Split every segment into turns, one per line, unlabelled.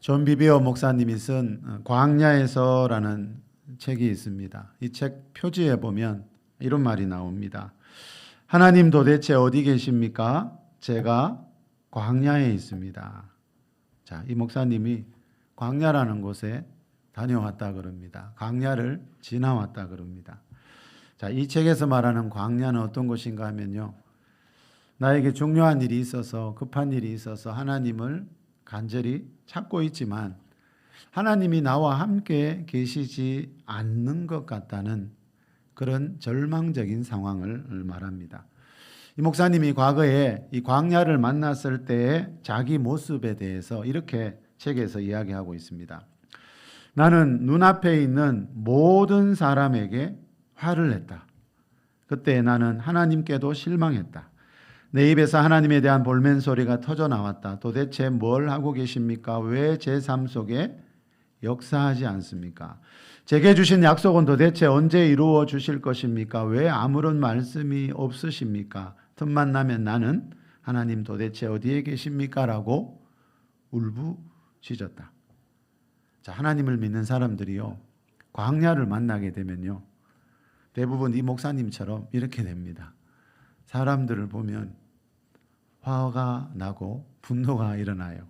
존 비비어 목사님이 쓴 광야에서라는 책이 있습니다. 이 책 표지에 보면 이런 말이 나옵니다. 하나님 도대체 어디 계십니까? 제가 광야에 있습니다. 자, 이 목사님이 광야라는 곳에 다녀왔다 그럽니다. 광야를 지나왔다 그럽니다. 자, 이 책에서 말하는 광야는 어떤 곳인가 하면요. 나에게 중요한 일이 있어서 급한 일이 있어서 하나님을 간절히 찾고 있지만 하나님이 나와 함께 계시지 않는 것 같다는 그런 절망적인 상황을 말합니다. 이 목사님이 과거에 이 광야를 만났을 때의 자기 모습에 대해서 이렇게 책에서 이야기하고 있습니다. 나는 눈앞에 있는 모든 사람에게 화를 냈다. 그때 나는 하나님께도 실망했다. 내 입에서 하나님에 대한 볼멘 소리가 터져 나왔다. 도대체 뭘 하고 계십니까? 왜 제 삶 속에 역사하지 않습니까? 제게 주신 약속은 도대체 언제 이루어 주실 것입니까? 왜 아무런 말씀이 없으십니까? 틈만 나면 나는 하나님 도대체 어디에 계십니까? 라고 울부짖었다. 자, 하나님을 믿는 사람들이요, 광야를 만나게 되면요, 대부분 이 목사님처럼 이렇게 됩니다. 사람들을 보면 화가 나고 분노가 일어나요.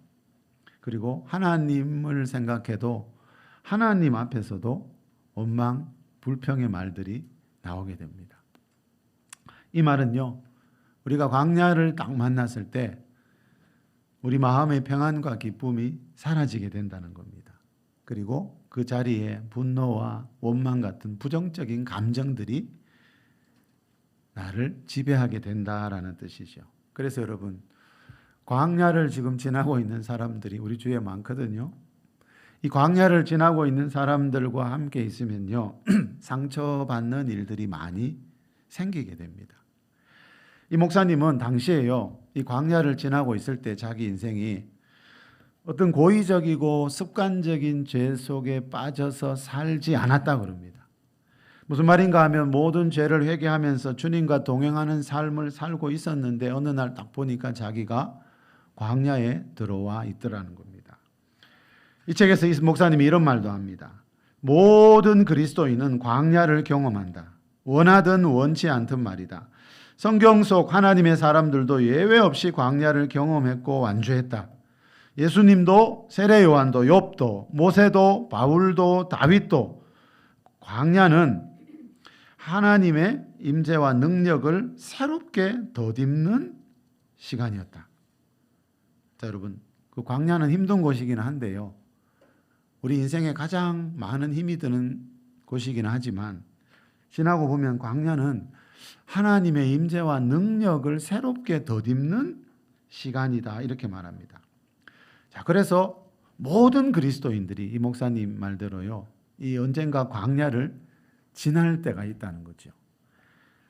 그리고 하나님을 생각해도 하나님 앞에서도 원망, 불평의 말들이 나오게 됩니다. 이 말은요, 우리가 광야를 딱 만났을 때 우리 마음의 평안과 기쁨이 사라지게 된다는 겁니다. 그리고 그 자리에 분노와 원망 같은 부정적인 감정들이 나를 지배하게 된다라는 뜻이죠. 그래서 여러분, 광야를 지금 지나고 있는 사람들이 우리 주위에 많거든요. 이 광야를 지나고 있는 사람들과 함께 있으면요, 상처받는 일들이 많이 생기게 됩니다. 이 목사님은 당시에요, 이 광야를 지나고 있을 때 자기 인생이 어떤 고의적이고 습관적인 죄 속에 빠져서 살지 않았다 그럽니다. 무슨 말인가 하면 모든 죄를 회개하면서 주님과 동행하는 삶을 살고 있었는데 어느 날 딱 보니까 자기가 광야에 들어와 있더라는 겁니다. 이 책에서 이 목사님이 이런 말도 합니다. 모든 그리스도인은 광야를 경험한다. 원하든 원치 않든 말이다. 성경 속 하나님의 사람들도 예외 없이 광야를 경험했고 완주했다. 예수님도, 세례 요한도, 욥도, 모세도, 바울도, 다윗도 광야는 하나님의 임재와 능력을 새롭게 덧입는 시간이었다. 자, 여러분, 그 광야는 힘든 곳이긴 한데요, 우리 인생에 가장 많은 힘이 드는 곳이긴 하지만 지나고 보면 광야는 하나님의 임재와 능력을 새롭게 덧입는 시간이다, 이렇게 말합니다. 자, 그래서 모든 그리스도인들이 이 목사님 말대로요, 이 언젠가 광야를 지날 때가 있다는 거죠.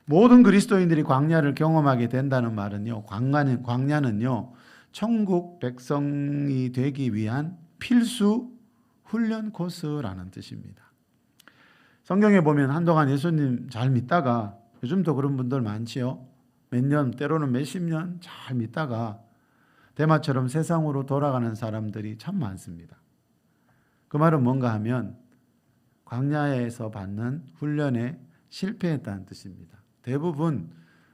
모든 그리스도인들이 광야를 경험하게 된다는 말은요, 광야는요, 천국 백성이 되기 위한 필수 훈련 코스라는 뜻입니다. 성경에 보면 한동안 예수님 잘 믿다가, 요즘도 그런 분들 많지요. 몇 년, 때로는 몇십 년 잘 믿다가 대마처럼 세상으로 돌아가는 사람들이 참 많습니다. 그 말은 뭔가 하면 광야에서 받는 훈련에 실패했다는 뜻입니다. 대부분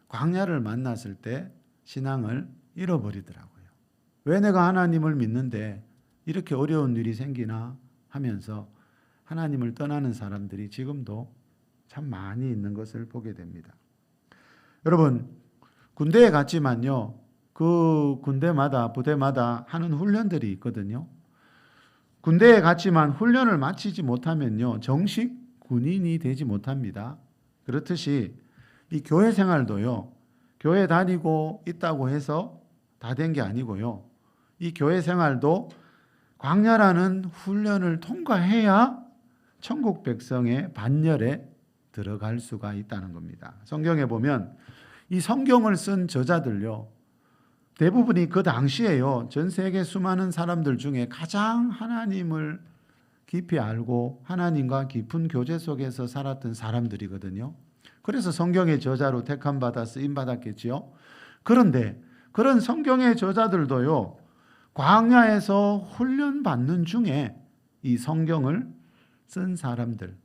광야를 만났을 때 신앙을 잃어버리더라고요. 왜 내가 하나님을 믿는데 이렇게 어려운 일이 생기나 하면서 하나님을 떠나는 사람들이 지금도 참 많이 있는 것을 보게 됩니다. 여러분, 군대에 갔지만요, 그 군대마다, 부대마다 하는 훈련들이 있거든요. 군대에 갔지만 훈련을 마치지 못하면요, 정식 군인이 되지 못합니다. 그렇듯이 이 교회 생활도요, 교회 다니고 있다고 해서 다 된 게 아니고요, 이 교회 생활도 광야라는 훈련을 통과해야 천국 백성의 반열에 들어갈 수가 있다는 겁니다. 성경에 보면 이 성경을 쓴 저자들요, 대부분이 그 당시에요, 전 세계 수많은 사람들 중에 가장 하나님을 깊이 알고 하나님과 깊은 교제 속에서 살았던 사람들이거든요. 그래서 성경의 저자로 택함받아 쓰임받았겠지요. 그런데 그런 성경의 저자들도요, 광야에서 훈련 받는 중에 이 성경을 쓴 사람들,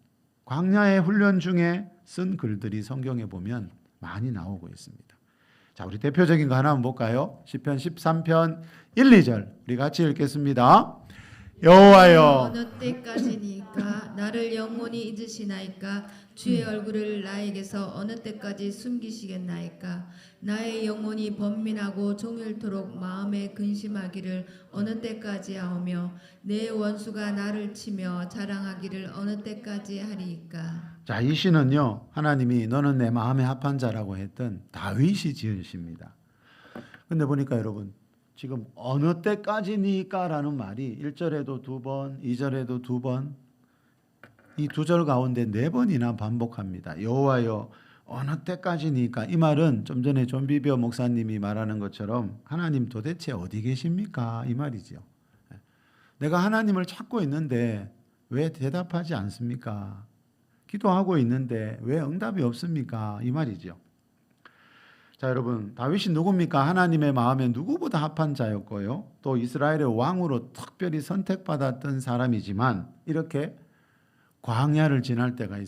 광야의 훈련 중에 쓴 글들이 성경에 보면 많이 나오고 있습니다. 자, 우리 대표적인 거 하나 한번 볼까요? 시편 13편 1, 2절 우리 같이 읽겠습니다. 여호와여
어느 때까지니까 나를 영원히 잊으시나이까 주의 얼굴을 나에게서 어느 때까지 숨기시겠나이까 나의 영혼이 번민하고 종일토록 마음에 근심하기를 어느 때까지 하오며 내 원수가 나를 치며 자랑하기를 어느 때까지 하리이까.
자, 이 시는요, 하나님이 너는 내 마음에 합한 자라고 했던 다윗이 지은 시입니다. 근데 보니까 여러분, 지금 어느 때까지니까 라는 말이 1절에도 2번, 2절에도 2번, 이 2절 가운데 4번이나 반복합니다. 여호와여 어느 때까지니까. 이 말은 좀 전에 존 비비어 목사님이 말하는 것처럼 하나님 도대체 어디 계십니까? 이 말이죠. 내가 하나님을 찾고 있는데 왜 대답하지 않습니까? 기도하고 있는데 왜 응답이 없습니까? 이 말이죠. 자, 여러분, 다윗이 누굽니까? 하나님의 마음에 누구보다 합한 자였고요. 또 이스라엘의 왕으로 특별히 선택받았던 사람이지만 이렇게 광야를 지날 때가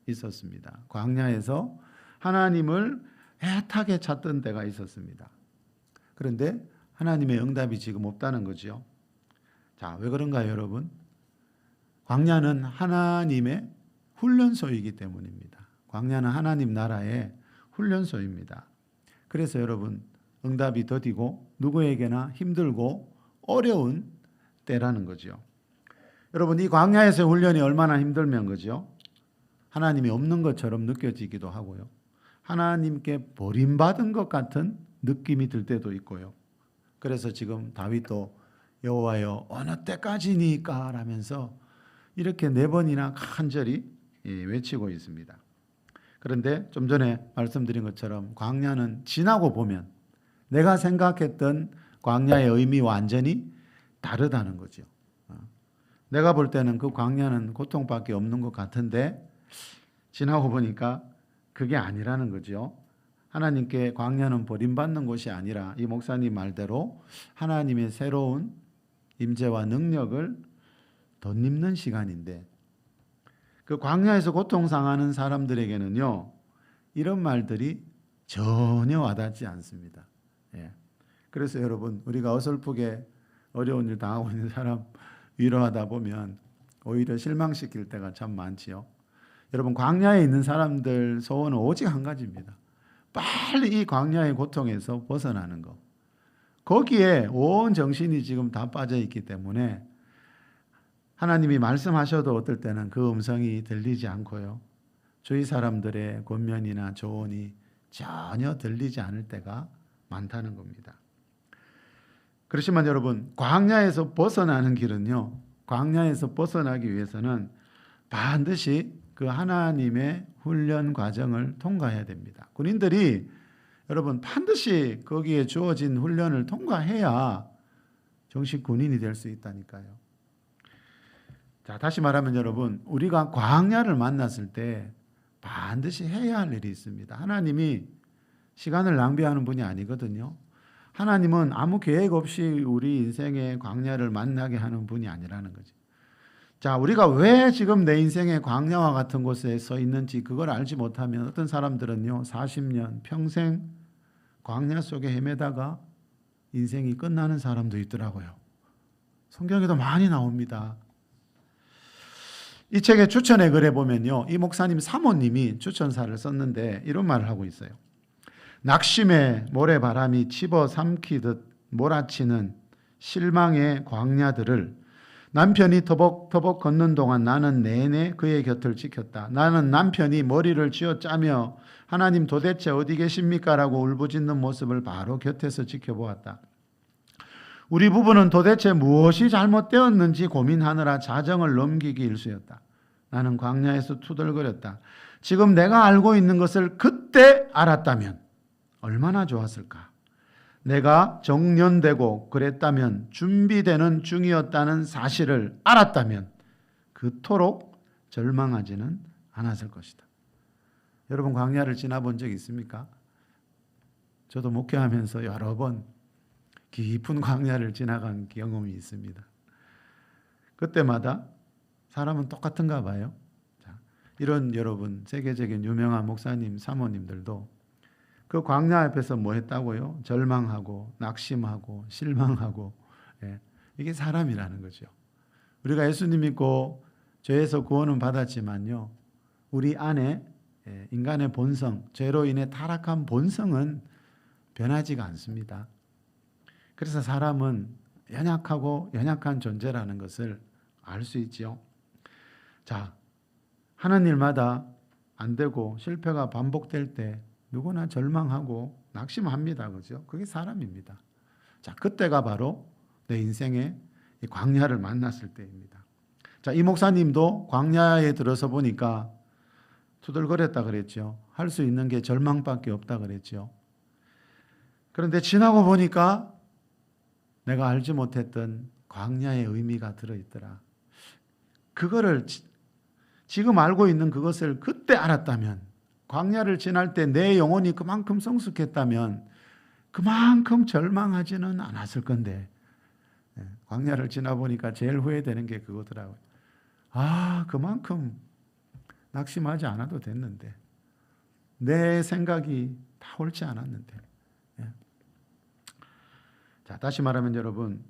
있었습니다. 광야에서 하나님을 애타게 찾던 때가 있었습니다. 그런데 하나님의 응답이 지금 없다는 거죠. 자, 왜 그런가요, 여러분? 광야는 하나님의 훈련소이기 때문입니다. 광야는 하나님 나라의 훈련소입니다. 그래서 여러분, 응답이 더디고 누구에게나 힘들고 어려운 때라는 거죠. 여러분, 이 광야에서의 훈련이 얼마나 힘들면 그죠? 하나님이 없는 것처럼 느껴지기도 하고요. 하나님께 버림받은 것 같은 느낌이 들 때도 있고요. 그래서 지금 다윗도 여호와여 어느 때까지니까 라면서 이렇게 4번이나 간절히 외치고 있습니다. 그런데 좀 전에 말씀드린 것처럼 광야는 지나고 보면 내가 생각했던 광야의 의미와 완전히 다르다는 거죠. 내가 볼 때는 그 광야는 고통밖에 없는 것 같은데 지나고 보니까 그게 아니라는 거죠. 하나님께 광야는 버림받는 곳이 아니라 이 목사님 말대로 하나님의 새로운 임재와 능력을 덧입는 시간인데 그 광야에서 고통당하는 사람들에게는요, 이런 말들이 전혀 와닿지 않습니다. 그래서 여러분, 우리가 어설프게 어려운 일 당하고 있는 사람 위로하다 보면 오히려 실망시킬 때가 참 많지요. 여러분, 광야에 있는 사람들 소원은 오직 한 가지입니다. 빨리 이 광야의 고통에서 벗어나는 것. 거기에 온 정신이 지금 다 빠져 있기 때문에 하나님이 말씀하셔도 어떨 때는 그 음성이 들리지 않고요. 주위 사람들의 권면이나 조언이 전혀 들리지 않을 때가 많다는 겁니다. 그렇지만 여러분, 광야에서 벗어나는 길은요, 광야에서 벗어나기 위해서는 반드시 그 하나님의 훈련 과정을 통과해야 됩니다. 군인들이 여러분 반드시 거기에 주어진 훈련을 통과해야 정식 군인이 될 수 있다니까요. 자, 다시 말하면 여러분, 우리가 광야를 만났을 때 반드시 해야 할 일이 있습니다. 하나님이 시간을 낭비하는 분이 아니거든요. 하나님은 아무 계획 없이 우리 인생의 광야를 만나게 하는 분이 아니라는 거죠. 자, 우리가 왜 지금 내 인생의 광야와 같은 곳에 서 있는지 그걸 알지 못하면 어떤 사람들은요, 40년, 평생 광야 속에 헤매다가 인생이 끝나는 사람도 있더라고요. 성경에도 많이 나옵니다. 이 책의 추천의 글에 보면요, 이 목사님 사모님이 추천사를 썼는데 이런 말을 하고 있어요. 낙심의 모래바람이 집어삼키듯 몰아치는 실망의 광야들을 남편이 터벅터벅 걷는 동안 나는 내내 그의 곁을 지켰다. 나는 남편이 머리를 쥐어짜며 하나님 도대체 어디 계십니까? 라고 울부짖는 모습을 바로 곁에서 지켜보았다. 우리 부부는 도대체 무엇이 잘못되었는지 고민하느라 자정을 넘기기 일쑤였다. 나는 광야에서 투덜거렸다. 지금 내가 알고 있는 것을 그때 알았다면 얼마나 좋았을까? 내가 정년되고 그랬다면 준비되는 중이었다는 사실을 알았다면 그토록 절망하지는 않았을 것이다. 여러분, 광야를 지나본 적 있습니까? 저도 목회하면서 여러 번 깊은 광야를 지나간 경험이 있습니다. 그때마다 사람은 똑같은가 봐요. 자, 이런 여러분 세계적인 유명한 목사님, 사모님들도 그 광야 앞에서 뭐 했다고요? 절망하고 낙심하고 실망하고, 예, 이게 사람이라는 거죠. 우리가 예수님 믿고 죄에서 구원은 받았지만요, 우리 안에 인간의 본성, 죄로 인해 타락한 본성은 변하지가 않습니다. 그래서 사람은 연약하고 연약한 존재라는 것을 알 수 있죠. 자, 하는 일마다 안 되고 실패가 반복될 때 누구나 절망하고 낙심합니다. 그죠? 그게 사람입니다. 자, 그때가 바로 내 인생의 이 광야를 만났을 때입니다. 자, 이 목사님도 광야에 들어서 보니까 투덜거렸다 그랬죠. 할 수 있는 게 절망밖에 없다 그랬죠. 그런데 지나고 보니까 내가 알지 못했던 광야의 의미가 들어있더라. 그거를 지금 알고 있는 그것을 그때 알았다면, 광야를 지날 때 내 영혼이 그만큼 성숙했다면 그만큼 절망하지는 않았을 건데, 광야를 지나보니까 제일 후회되는 게 그거더라고요. 아, 그만큼 낙심하지 않아도 됐는데, 내 생각이 다 옳지 않았는데. 자, 다시 말하면 여러분,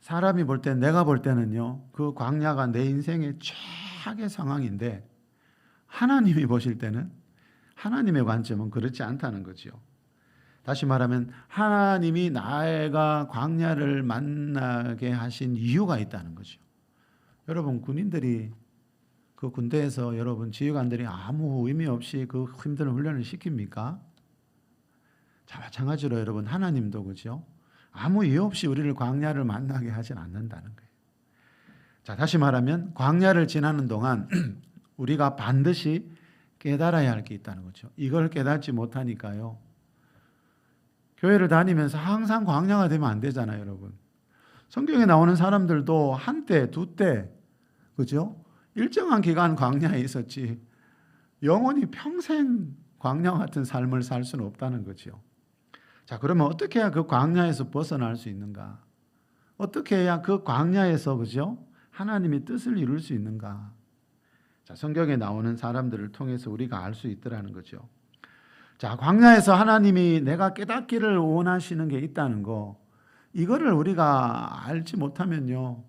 사람이 볼 때, 내가 볼 때는요, 그 광야가 내 인생의 최악의 상황인데, 하나님이 보실 때는, 하나님의 관점은 그렇지 않다는 거죠. 다시 말하면 하나님이 나가 광야를 만나게 하신 이유가 있다는 거죠. 여러분, 군인들이 그 군대에서 여러분 지휘관들이 아무 의미 없이 그 힘든 훈련을 시킵니까? 자, 마찬가지로 여러분 하나님도 그죠? 아무 이유 없이 우리를 광야를 만나게 하진 않는다는 거예요. 자, 다시 말하면 광야를 지나는 동안 우리가 반드시 깨달아야 할 게 있다는 거죠. 이걸 깨닫지 못하니까요, 교회를 다니면서 항상 광야가 되면 안 되잖아요, 여러분. 성경에 나오는 사람들도 한때, 두때, 그죠? 일정한 기간 광야에 있었지, 영원히 평생 광야 같은 삶을 살 수는 없다는 거죠. 자, 그러면 어떻게 해야 그 광야에서 벗어날 수 있는가? 어떻게 해야 그 광야에서, 그죠? 하나님의 뜻을 이룰 수 있는가? 자, 성경에 나오는 사람들을 통해서 우리가 알 수 있더라는 거죠. 자, 광야에서 하나님이 내가 깨닫기를 원하시는 게 있다는 거, 이거를 우리가 알지 못하면요,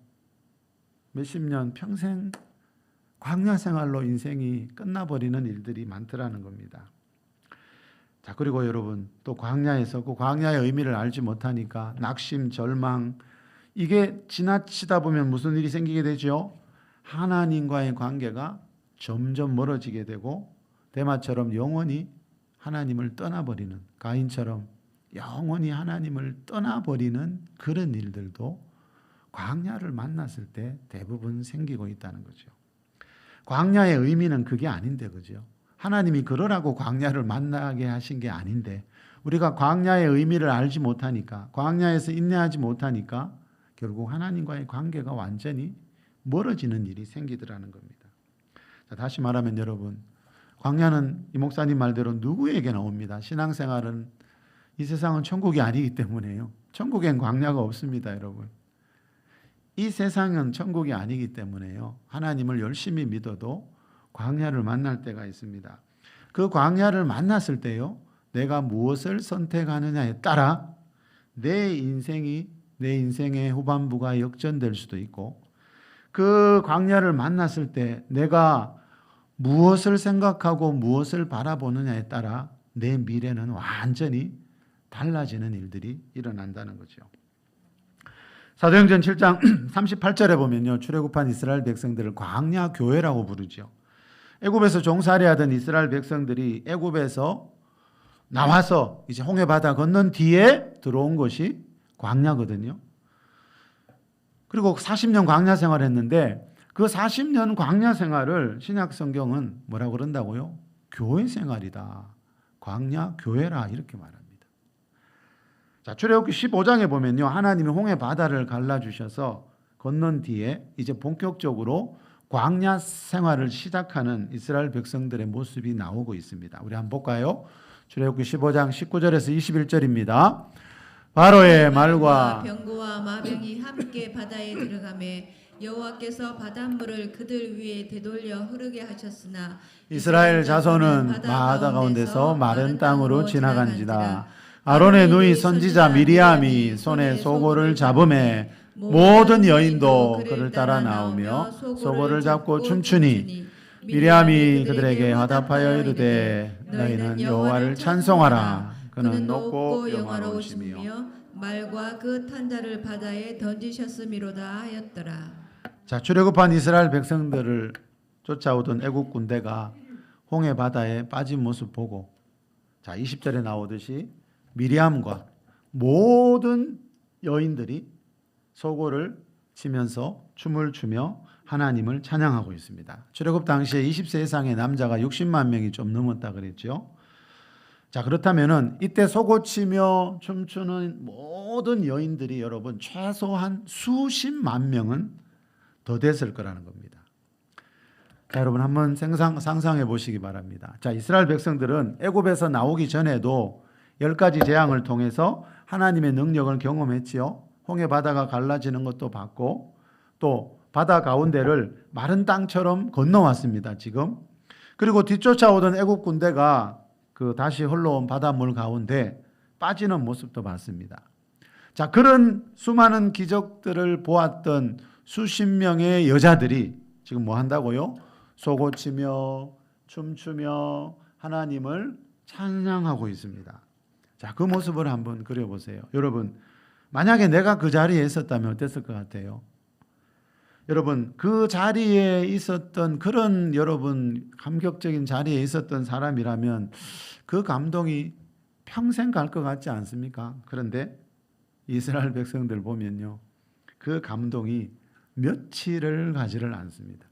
몇십 년, 평생 광야 생활로 인생이 끝나버리는 일들이 많더라는 겁니다. 자, 그리고 여러분, 또 광야에서 그 광야의 의미를 알지 못하니까 낙심, 절망, 이게 지나치다 보면 무슨 일이 생기게 되죠? 하나님과의 관계가 점점 멀어지게 되고, 데마처럼 영원히 하나님을 떠나버리는, 가인처럼 영원히 하나님을 떠나버리는 그런 일들도 광야를 만났을 때 대부분 생기고 있다는 거죠. 광야의 의미는 그게 아닌데, 그죠? 하나님이 그러라고 광야를 만나게 하신 게 아닌데, 우리가 광야의 의미를 알지 못하니까, 광야에서 인내하지 못하니까 결국 하나님과의 관계가 완전히 멀어지는 일이 생기더라는 겁니다. 자, 다시 말하면 여러분, 광야는 이 목사님 말대로 누구에게나 옵니다. 신앙생활은, 이 세상은 천국이 아니기 때문에요. 천국엔 광야가 없습니다, 여러분. 이 세상은 천국이 아니기 때문에요, 하나님을 열심히 믿어도 광야를 만날 때가 있습니다. 그 광야를 만났을 때요, 내가 무엇을 선택하느냐에 따라 내 인생의 후반부가 역전될 수도 있고, 그 광야를 만났을 때 내가 무엇을 생각하고 무엇을 바라보느냐에 따라 내 미래는 완전히 달라지는 일들이 일어난다는 거죠. 사도행전 7장 38절에 보면요, 출애굽한 이스라엘 백성들을 광야 교회라고 부르죠. 애굽에서 종살이하던 이스라엘 백성들이 애굽에서 나와서 이제 홍해 바다 건넌 뒤에 들어온 것이 광야거든요. 그리고 40년 광야 생활했는데, 그 40년 광야 생활을 신약 성경은 뭐라고 그런다고요? 교회 생활이다. 광야 교회라, 이렇게 말합니다. 자, 출애굽기 15장에 보면요, 하나님이 홍해 바다를 갈라주셔서 건넌 뒤에 이제 본격적으로 광야 생활을 시작하는 이스라엘 백성들의 모습이 나오고 있습니다. 우리 한번 볼까요? 출애굽기 15장 19절에서 21절입니다. 바로의 말과
병거와 마병이 함께 바다에 들어가매 여호와께서 바닷물을 그들 위에 되돌려 흐르게 하셨으나
이스라엘 자손은 바다 가운데서 마른 땅으로 지나간지라. 아론의 누이 선지자 미리암이 손에 소고를 잡음에 모든 여인도 그를 따라 나오며 소고를 잡고 춤추니 미리암이 그들에게 화답하여 이르되 너희는 여호와를 찬송하라. 그는 높고 영화로우시며
말과 그 탄자를 바다에 던지셨음이로다 하였더라.
자, 출애굽한 이스라엘 백성들을 쫓아오던 애국 군대가 홍해 바다에 빠진 모습 보고, 자, 20절에 나오듯이 미리암과 모든 여인들이 소고를 치면서 춤을 추며 하나님을 찬양하고 있습니다. 출애굽 당시에 20세 이상의 남자가 60만 명이 좀 넘었다 그랬죠. 자, 그렇다면은 이때 소고 치며 춤추는 모든 여인들이 여러분 최소한 수십만 명은 더 됐을 거라는 겁니다. 자, 여러분 한번 상상해 보시기 바랍니다. 자, 이스라엘 백성들은 애굽에서 나오기 전에도 10가지 재앙을 통해서 하나님의 능력을 경험했지요. 홍해 바다가 갈라지는 것도 봤고 또 바다 가운데를 마른 땅처럼 건너왔습니다. 지금. 그리고 뒤쫓아오던 애국 군대가 그 다시 흘러온 바닷물 가운데 빠지는 모습도 봤습니다. 자, 그런 수많은 기적들을 보았던 수십 명의 여자들이 지금 뭐 한다고요? 소고치며 춤추며 하나님을 찬양하고 있습니다. 자, 그 모습을 한번 그려보세요. 여러분, 만약에 내가 그 자리에 있었다면 어땠을 것 같아요? 여러분, 그 자리에 있었던 그런 여러분 감격적인 자리에 있었던 사람이라면 그 감동이 평생 갈 것 같지 않습니까? 그런데 이스라엘 백성들 보면요, 그 감동이 며칠을 가지를 않습니다.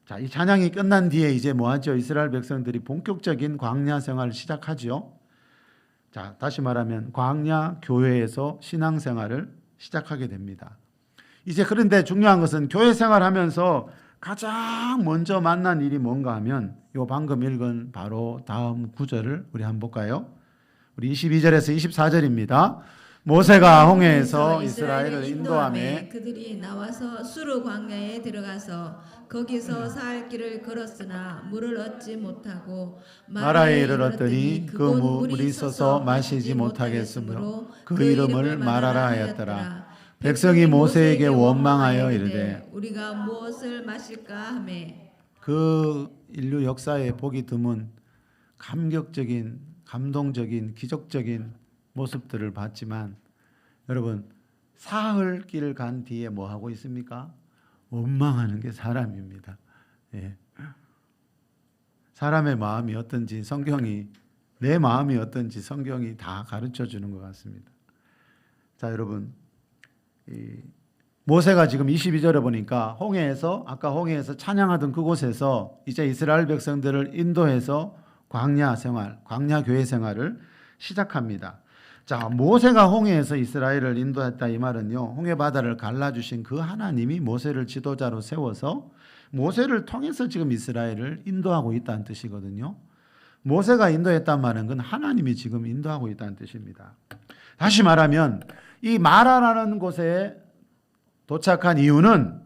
자, 이 찬양이 끝난 뒤에 이제 뭐하죠? 이스라엘 백성들이 본격적인 광야 생활을 시작하죠. 자, 다시 말하면 광야 교회에서 신앙 생활을 시작하게 됩니다. 이제 그런데 중요한 것은 교회 생활하면서 가장 먼저 만난 일이 뭔가 하면 요 방금 읽은 바로 다음 구절을 우리 한번 볼까요? 우리 22절에서 24절입니다. 모세가 홍해에서 이스라엘을 인도하며
그들이 나와서 수르 광야에 들어가서 거기서 살 길을 걸었으나 물을 얻지 못하고
마라에 이르렀더니 그 물이 있어서 마시지 못하겠으므로 그 이름을 마라라 하였더라. 백성이 모세에게 원망하여 이르되
우리가 무엇을 마실까 하매
그 인류 역사에 보기 드문 감격적인 감동적인 기적적인 모습들을 봤지만 여러분 사흘 길을 간 뒤에 뭐 하고 있습니까? 원망하는 게 사람입니다. 예. 사람의 마음이 어떤지 성경이 내 마음이 어떤지 성경이 다 가르쳐 주는 것 같습니다. 자, 여러분 모세가 지금 22절에 보니까 아까 홍해에서 찬양하던 그곳에서 이제 이스라엘 백성들을 인도해서 광야 생활, 광야 교회 생활을 시작합니다. 자, 모세가 홍해에서 이스라엘을 인도했다 이 말은요, 홍해 바다를 갈라주신 그 하나님이 모세를 지도자로 세워서 모세를 통해서 지금 이스라엘을 인도하고 있다는 뜻이거든요. 모세가 인도했단 말은 그건 하나님이 지금 인도하고 있다는 뜻입니다. 다시 말하면 이 마라라는 곳에 도착한 이유는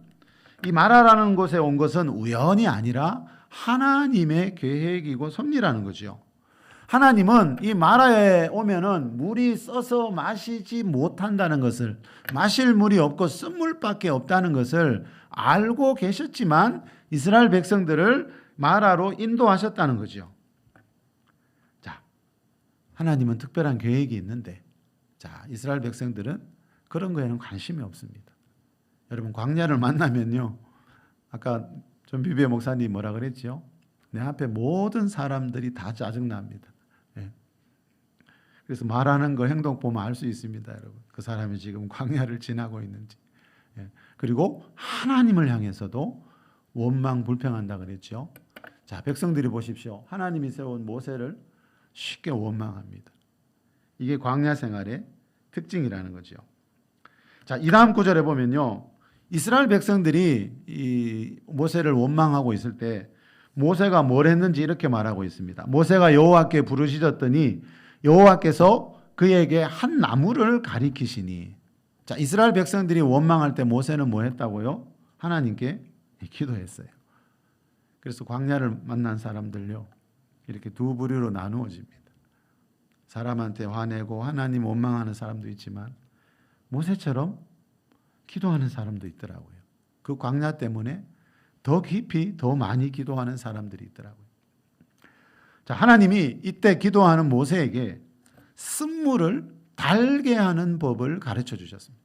이 마라라는 곳에 온 것은 우연이 아니라 하나님의 계획이고 섭리라는 거죠. 하나님은 이 마라에 오면은 물이 써서 마시지 못한다는 것을, 마실 물이 없고 쓴물밖에 없다는 것을 알고 계셨지만 이스라엘 백성들을 마라로 인도하셨다는 거죠. 자, 하나님은 특별한 계획이 있는데 자, 이스라엘 백성들은 그런 거에는 관심이 없습니다. 여러분 광야를 만나면요, 아까 전비비의 목사님이 뭐라 그랬죠? 내 앞에 모든 사람들이 다 짜증납니다. 예. 그래서 말하는 거 행동 보면 알 수 있습니다, 여러분. 그 사람이 지금 광야를 지나고 있는지. 예. 그리고 하나님을 향해서도 원망 불평한다 그랬죠. 자, 백성들이 보십시오. 하나님이 세운 모세를 쉽게 원망합니다. 이게 광야 생활의 특징이라는 거죠. 자, 이 다음 구절에 보면요, 이스라엘 백성들이 이 모세를 원망하고 있을 때 모세가 뭘 했는지 이렇게 말하고 있습니다. 모세가 여호와께 부르짖었더니 여호와께서 그에게 한 나무를 가리키시니. 자, 이스라엘 백성들이 원망할 때 모세는 뭐 했다고요? 하나님께 기도했어요. 그래서 광야를 만난 사람들요, 이렇게 두 부류로 나누어집니다. 사람한테 화내고 하나님 원망하는 사람도 있지만 모세처럼 기도하는 사람도 있더라고요. 그 광야 때문에 더 깊이 더 많이 기도하는 사람들이 있더라고요. 자, 하나님이 이때 기도하는 모세에게 쓴물을 달게 하는 법을 가르쳐 주셨습니다.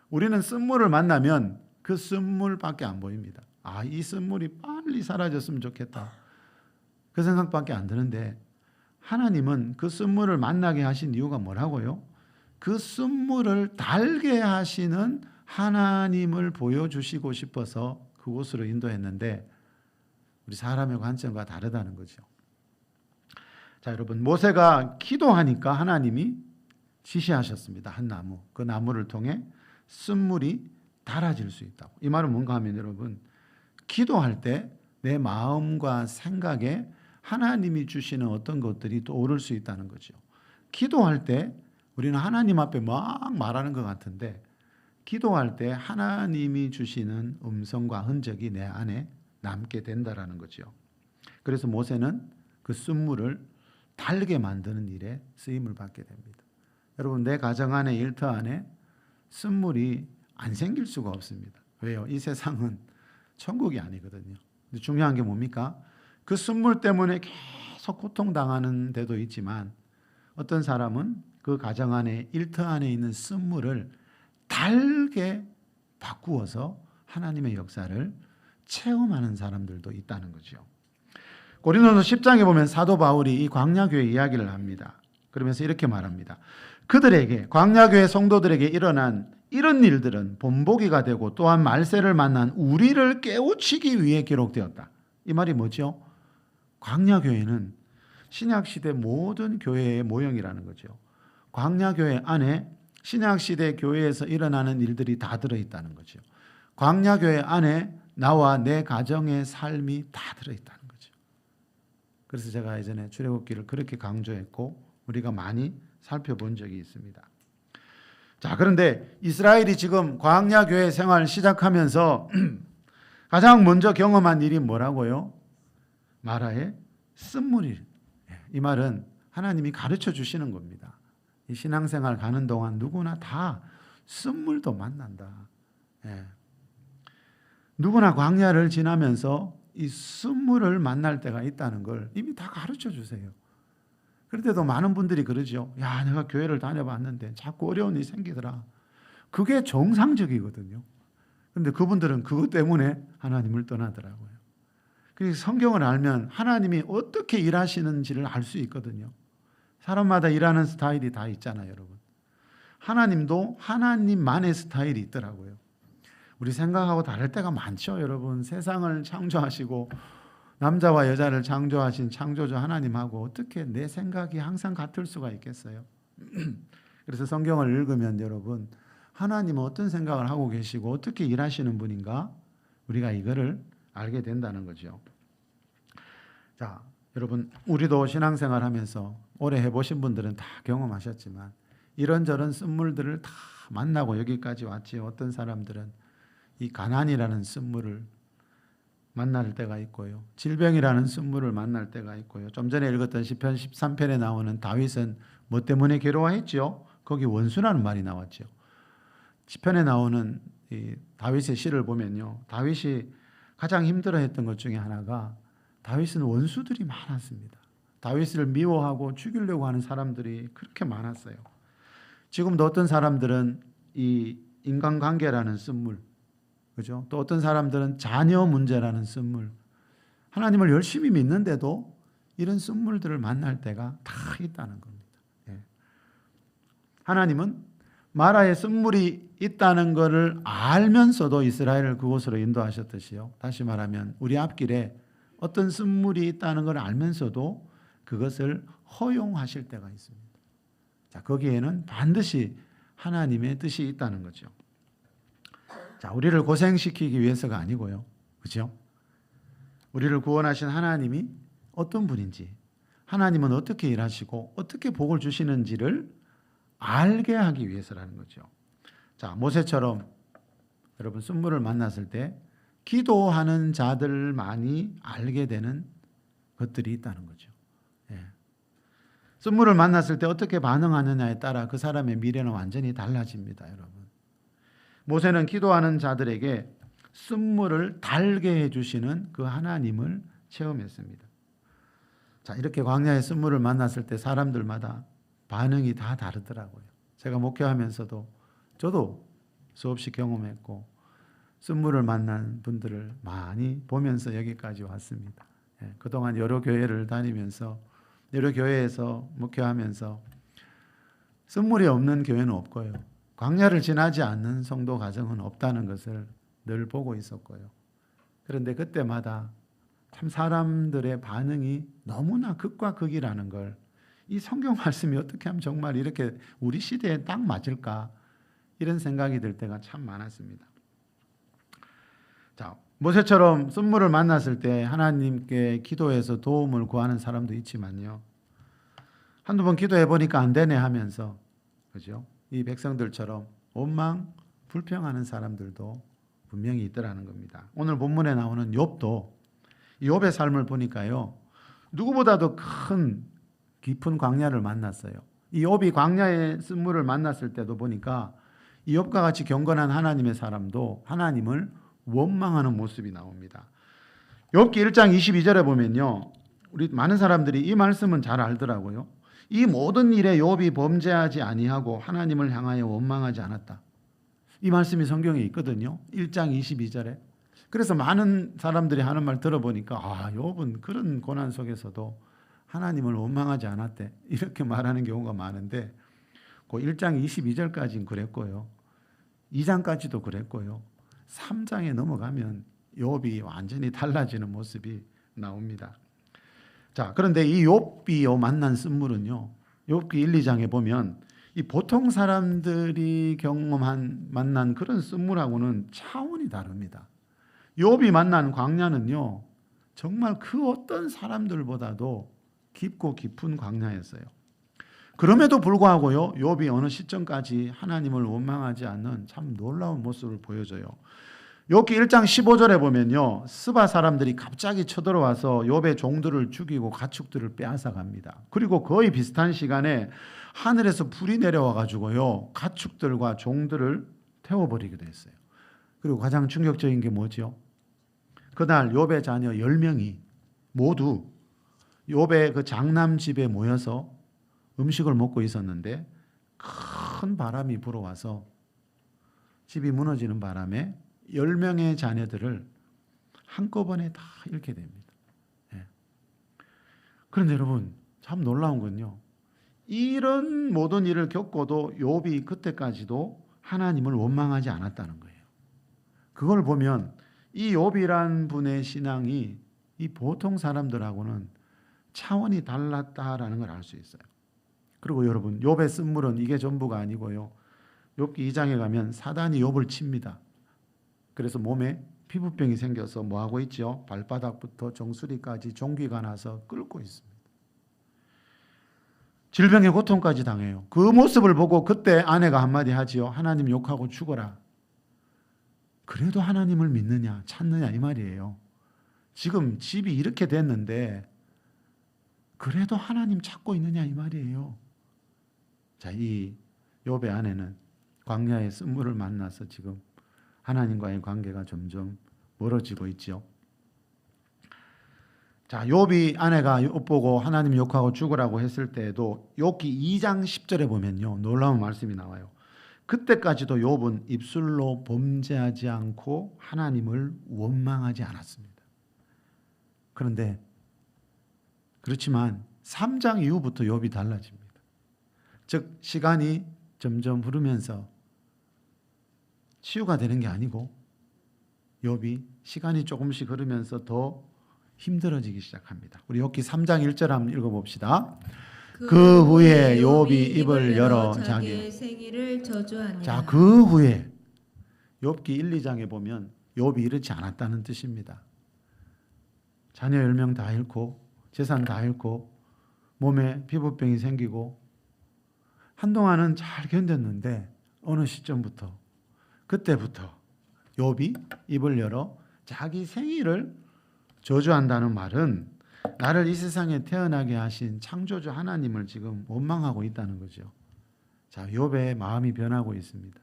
우리는 쓴물을 만나면 그 쓴물밖에 안 보입니다. 아, 이 쓴물이 빨리 사라졌으면 좋겠다, 그 생각밖에 안 드는데, 하나님은 그 쓴물을 만나게 하신 이유가 뭐라고요? 그 쓴물을 달게 하시는 하나님을 보여주시고 싶어서 그곳으로 인도했는데, 우리 사람의 관점과 다르다는 거죠. 자, 여러분, 모세가 기도하니까 하나님이 지시하셨습니다. 한 나무, 그 나무를 통해 쓴물이 달아질 수 있다고. 이 말은 뭔가 하면, 여러분, 기도할 때 내 마음과 생각에 하나님이 주시는 어떤 것들이 또 오를 수 있다는 거죠. 기도할 때 우리는 하나님 앞에 막 말하는 것 같은데, 기도할 때 하나님이 주시는 음성과 흔적이 내 안에 남게 된다라는 거죠. 그래서 모세는 그 쓴물을 달게 만드는 일에 쓰임을 받게 됩니다. 여러분, 내 가정 안에, 일터 안에 쓴물이 안 생길 수가 없습니다. 왜요? 이 세상은 천국이 아니거든요. 근데 중요한 게 뭡니까? 그 쓴물 때문에 계속 고통당하는 데도 있지만, 어떤 사람은 그 가정 안에, 일터 안에 있는 쓴물을 달게 바꾸어서 하나님의 역사를 체험하는 사람들도 있다는 거죠. 고린도서 10장에 보면 사도 바울이 이 광야교회 이야기를 합니다. 그러면서 이렇게 말합니다. 그들에게, 광야교회 성도들에게 일어난 이런 일들은 본보기가 되고 또한 말세를 만난 우리를 깨우치기 위해 기록되었다. 이 말이 뭐죠? 광야교회는 신약시대 모든 교회의 모형이라는 거죠. 광야교회 안에 신약시대 교회에서 일어나는 일들이 다 들어있다는 거죠. 광야교회 안에 나와 내 가정의 삶이 다 들어있다는 거죠. 그래서 제가 예전에 출애굽기를 그렇게 강조했고 우리가 많이 살펴본 적이 있습니다. 자, 그런데 이스라엘이 지금 광야교회 생활 시작하면서 가장 먼저 경험한 일이 뭐라고요? 마라의 쓴물이. 이 말은 하나님이 가르쳐 주시는 겁니다. 이 신앙생활 가는 동안 누구나 다 쓴물도 만난다. 누구나 광야를 지나면서 이 쓴물을 만날 때가 있다는 걸 이미 다 가르쳐 주세요. 그런데도 많은 분들이 그러죠. 야, 내가 교회를 다녀봤는데 자꾸 어려운 일이 생기더라. 그게 정상적이거든요. 그런데 그분들은 그것 때문에 하나님을 떠나더라고요. 그래서 성경을 알면 하나님이 어떻게 일하시는지를 알 수 있거든요. 사람마다 일하는 스타일이 다 있잖아요, 여러분. 하나님도 하나님만의 스타일이 있더라고요. 우리 생각하고 다를 때가 많죠, 여러분. 세상을 창조하시고 남자와 여자를 창조하신 창조주 하나님하고 어떻게 내 생각이 항상 같을 수가 있겠어요? 그래서 성경을 읽으면 여러분, 하나님은 어떤 생각을 하고 계시고 어떻게 일하시는 분인가, 우리가 이거를 알게 된다는 거죠. 자, 여러분, 우리도 신앙생활 하면서 오래 해보신 분들은 다 경험하셨지만 이런저런 쓴물들을 다 만나고 여기까지 왔지요. 어떤 사람들은 이 가난이라는 쓴물을 만날 때가 있고요. 질병이라는 쓴물을 만날 때가 있고요. 좀 전에 읽었던 시편 13편에 나오는 다윗은 뭐 때문에 괴로워했죠? 거기 원수라는 말이 나왔죠. 시편에 나오는 이 다윗의 시를 보면요, 다윗이 가장 힘들어했던 것 중에 하나가, 다윗은 원수들이 많았습니다. 다윗을 미워하고 죽이려고 하는 사람들이 그렇게 많았어요. 지금도 어떤 사람들은 이 인간관계라는 쓴물, 그죠? 또 어떤 사람들은 자녀 문제라는 쓴물, 하나님을 열심히 믿는데도 이런 쓴물들을 만날 때가 다 있다는 겁니다. 하나님은 마라에 쓴물이 있다는 것을 알면서도 이스라엘을 그곳으로 인도하셨듯이요. 다시 말하면 우리 앞길에 어떤 쓴물이 있다는 걸 알면서도 그것을 허용하실 때가 있습니다. 자, 거기에는 반드시 하나님의 뜻이 있다는 거죠. 자, 우리를 고생시키기 위해서가 아니고요. 그렇죠? 우리를 구원하신 하나님이 어떤 분인지, 하나님은 어떻게 일하시고 어떻게 복을 주시는지를 알게 하기 위해서라는 거죠. 자, 모세처럼 여러분 쓴물을 만났을 때 기도하는 자들만이 알게 되는 것들이 있다는 거죠. 예. 쓴물을 만났을 때 어떻게 반응하느냐에 따라 그 사람의 미래는 완전히 달라집니다, 여러분. 모세는 기도하는 자들에게 쓴물을 달게 해주시는 그 하나님을 체험했습니다. 자, 이렇게 광야의 쓴물을 만났을 때 사람들마다 반응이 다 다르더라고요. 제가 목회하면서도 저도 수없이 경험했고 쓴물을 만난 분들을 많이 보면서 여기까지 왔습니다. 예, 그동안 여러 교회를 다니면서 여러 교회에서 목회하면서 쓴물이 없는 교회는 없고요. 광야를 지나지 않는 성도 가정은 없다는 것을 늘 보고 있었고요. 그런데 그때마다 참 사람들의 반응이 너무나 극과 극이라는 걸, 이 성경 말씀이 어떻게 하면 정말 이렇게 우리 시대에 딱 맞을까, 이런 생각이 들 때가 참 많았습니다. 자, 모세처럼 쓴물을 만났을 때 하나님께 기도해서 도움을 구하는 사람도 있지만요, 한두 번 기도해 보니까 안 되네 하면서, 그죠? 이 백성들처럼 원망 불평하는 사람들도 분명히 있더라는 겁니다. 오늘 본문에 나오는 욥도, 욥의 삶을 보니까요, 누구보다도 큰 깊은 광야를 만났어요. 이 욥이 광야의 쓴물을 만났을 때도 보니까 이 욥과 같이 경건한 하나님의 사람도 하나님을 원망하는 모습이 나옵니다. 욥기 1장 22절에 보면요, 우리 많은 사람들이 이 말씀은 잘 알더라고요. 이 모든 일에 욥이 범죄하지 아니하고 하나님을 향하여 원망하지 않았다. 이 말씀이 성경에 있거든요. 1장 22절에. 그래서 많은 사람들이 하는 말 들어보니까 욥은 그런 고난 속에서도 하나님을 원망하지 않았대, 이렇게 말하는 경우가 많은데, 그 1장 22절까지는 그랬고요, 2장까지도 그랬고요, 3장에 넘어가면 욥이 완전히 달라지는 모습이 나옵니다. 자, 그런데 이 욥이 만난 쓴물은요, 욥기 1, 2장에 보면 이 보통 사람들이 만난 그런 쓴물하고는 차원이 다릅니다. 욥이 만난 광야는요, 정말 그 어떤 사람들보다도 깊고 깊은 광야였어요. 그럼에도 불구하고요, 욥이 어느 시점까지 하나님을 원망하지 않는 참 놀라운 모습을 보여줘요. 욥기 1장 15절에 보면요, 스바 사람들이 갑자기 쳐들어와서 욥의 종들을 죽이고 가축들을 빼앗아 갑니다. 그리고 거의 비슷한 시간에 하늘에서 불이 내려와 가지고요, 가축들과 종들을 태워버리기도 했어요. 그리고 가장 충격적인 게 뭐죠? 그날 욥의 자녀 10명이 모두 욥의 그 장남 집에 모여서 음식을 먹고 있었는데 큰 바람이 불어와서 집이 무너지는 바람에 10명의 자녀들을 한꺼번에 다 잃게 됩니다. 예. 그런데 여러분, 참 놀라운 건요, 이런 모든 일을 겪고도 욥이 그때까지도 하나님을 원망하지 않았다는 거예요. 그걸 보면 이 욥이란 분의 신앙이 이 보통 사람들하고는 차원이 달랐다라는 걸 알 수 있어요. 그리고 여러분, 욥의 쓴물은 이게 전부가 아니고요, 욥기 2장에 가면 사단이 욥을 칩니다. 그래서 몸에 피부병이 생겨서 뭐하고 있죠? 발바닥부터 정수리까지 종기가 나서 끓고 있습니다. 질병의 고통까지 당해요. 그 모습을 보고 그때 아내가 한마디 하지요. 하나님 욕하고 죽어라. 그래도 하나님을 믿느냐 찾느냐 이 말이에요. 지금 집이 이렇게 됐는데 그래도 하나님 찾고 있느냐 이 말이에요. 자, 이 욥의 아내는 광야의 쓴물을 만나서 지금 하나님과의 관계가 점점 멀어지고 있죠. 자, 욥이 아내가 욥 보고 하나님 욕하고 죽으라고 했을 때에도 욥기 2장 10절에 보면요, 놀라운 말씀이 나와요. 그때까지도 욥은 입술로 범죄하지 않고 하나님을 원망하지 않았습니다. 그런데 그렇지만 3장 이후부터 욥이 달라집니다. 즉 시간이 점점 흐르면서 치유가 되는 게 아니고 욥이 시간이 조금씩 흐르면서 더 힘들어지기 시작합니다. 우리 욥기 3장 1절 한번 읽어봅시다. 그 후에 욥이 입을 열어 자기의
생일을 저주하니라.
자, 그 후에 욥기 1, 2장에 보면 욥이 이렇지 않았다는 뜻입니다. 자녀 10명 다 잃고 재산 다 잃고 몸에 피부병이 생기고 한동안은 잘 견뎠는데 어느 시점부터 그때부터 욥이 입을 열어 자기 생일을 저주한다는 말은 나를 이 세상에 태어나게 하신 창조주 하나님을 지금 원망하고 있다는 거죠. 자, 욥의 마음이 변하고 있습니다.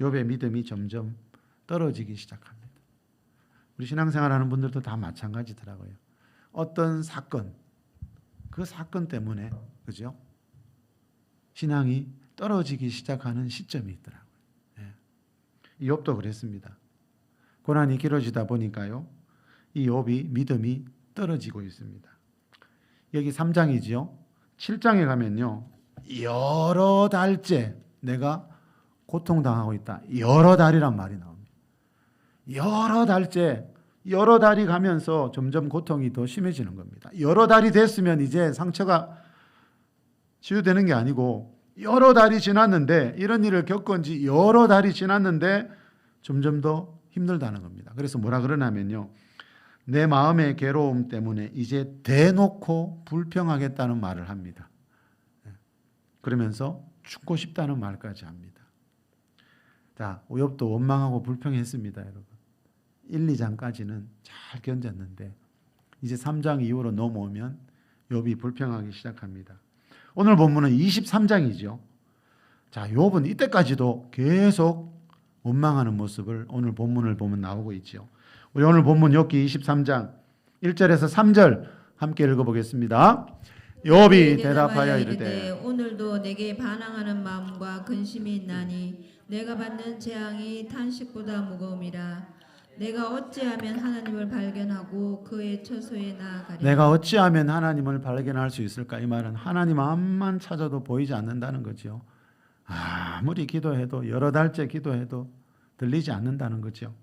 욥의 믿음이 점점 떨어지기 시작합니다. 우리 신앙생활하는 분들도 다 마찬가지더라고요. 어떤 사건, 그 사건 때문에 그죠? 신앙이 떨어지기 시작하는 시점이 있더라고요. 이 욥도 그랬습니다. 고난이 길어지다 보니까요, 이 욥이 믿음이 떨어지고 있습니다. 여기 3장이지요. 7장에 가면요, 여러 달째 내가 고통당하고 있다. 여러 달이란 말이 나옵니다. 여러 달째, 여러 달이 가면서 점점 고통이 더 심해지는 겁니다. 여러 달이 됐으면 이제 상처가 치유되는 게 아니고 여러 달이 지났는데, 이런 일을 겪은 지 여러 달이 지났는데 점점 더 힘들다는 겁니다. 그래서 뭐라 그러냐면요, 내 마음의 괴로움 때문에 이제 대놓고 불평하겠다는 말을 합니다. 그러면서 죽고 싶다는 말까지 합니다. 자, 욥도 원망하고 불평했습니다, 여러분. 1, 2장까지는 잘 견뎠는데 이제 3장 이후로 넘어오면 욥이 불평하기 시작합니다. 오늘 본문은 23장이죠. 자, 욥은 이때까지도 계속 원망하는 모습을 오늘 본문을 보면 나오고 있죠. 우리 오늘 본문 욥기 23장 1절에서 3절 함께 읽어보겠습니다. 욥이 대답하여 이르되
오늘도 내게 반항하는 마음과 근심이 있나니 내가 받는 재앙이 탄식보다 무거움이라. 내가 어찌하면 하나님을 발견하고 그의 처소에 나아가리까.
내가 어찌하면 하나님을 발견할 수 있을까? 이 말은 하나님 앞만 찾아도 보이지 않는다는 거죠. 아무리 기도해도 여러 달째 기도해도 들리지 않는다는 거죠.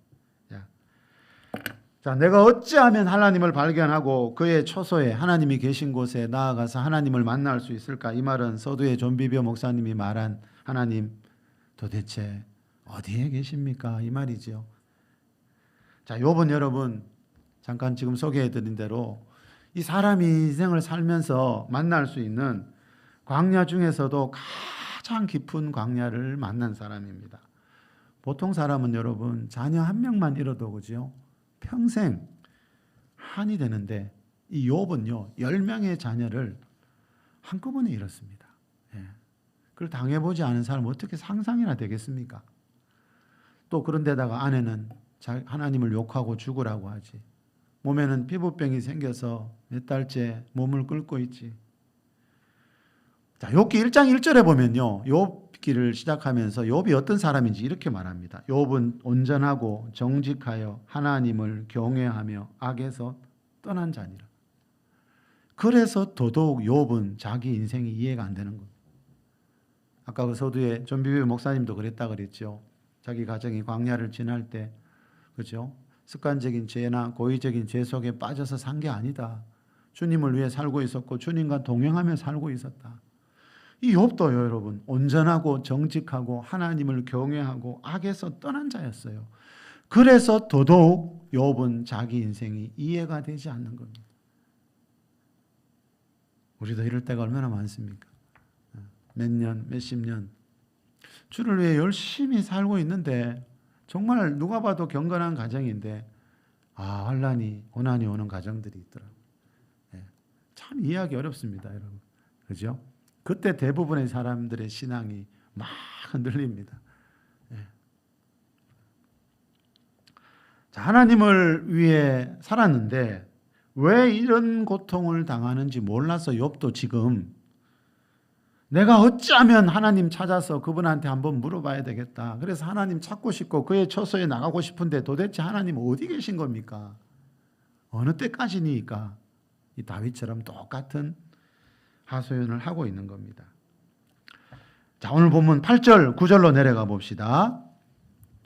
자, 내가 어찌하면 하나님을 발견하고 그의 처소에 하나님이 계신 곳에 나아가서 하나님을 만날 수 있을까? 이 말은 서두에 존 비비어 목사님이 말한 하나님 도대체 어디에 계십니까? 이 말이죠. 자, 욥은 여러분 잠깐 지금 소개해드린 대로 이 사람이 인생을 살면서 만날 수 있는 광야 중에서도 가장 깊은 광야를 만난 사람입니다. 보통 사람은 여러분 자녀 한 명만 잃어도 그죠? 평생 한이 되는데 이 욥은요 10명의 자녀를 한꺼번에 잃었습니다. 그걸 당해보지 않은 사람은 어떻게 상상이나 되겠습니까? 또 그런데다가 아내는 하나님을 욕하고 죽으라고 하지. 몸에는 피부병이 생겨서 몇 달째 몸을 끓고 있지. 자, 욥기 1장 1절에 보면요, 욥기를 시작하면서 욥이 어떤 사람인지 이렇게 말합니다. 욥은 온전하고 정직하여 하나님을 경외하며 악에서 떠난 자니라. 그래서 더더욱 욥은 자기 인생이 이해가 안 되는 겁니다. 아까 그 서두에 존 비비 목사님도 그랬다 그랬죠. 자기 가정이 광야를 지날 때 그죠? 습관적인 죄나 고의적인 죄 속에 빠져서 산 게 아니다. 주님을 위해 살고 있었고 주님과 동행하며 살고 있었다. 이 욥도 여러분 온전하고 정직하고 하나님을 경외하고 악에서 떠난 자였어요. 그래서 더더욱 욥은 자기 인생이 이해가 되지 않는 겁니다. 우리도 이럴 때가 얼마나 많습니까? 몇 년, 몇십 년 주를 위해 열심히 살고 있는데 정말 누가 봐도 경건한 가정인데 환난이 고난이 오는 가정들이 있더라고요. 참 이해하기 어렵습니다, 여러분. 그죠? 그때 대부분의 사람들의 신앙이 막 흔들립니다. 자, 하나님을 위해 살았는데 왜 이런 고통을 당하는지 몰라서 욥도 지금 내가 어찌하면 하나님 찾아서 그분한테 한번 물어봐야 되겠다. 그래서 하나님 찾고 싶고 그의 처소에 나가고 싶은데 도대체 하나님 어디 계신 겁니까? 어느 때까지니까? 이 다윗처럼 똑같은 하소연을 하고 있는 겁니다. 자, 오늘 본문 8절, 9절로 내려가 봅시다.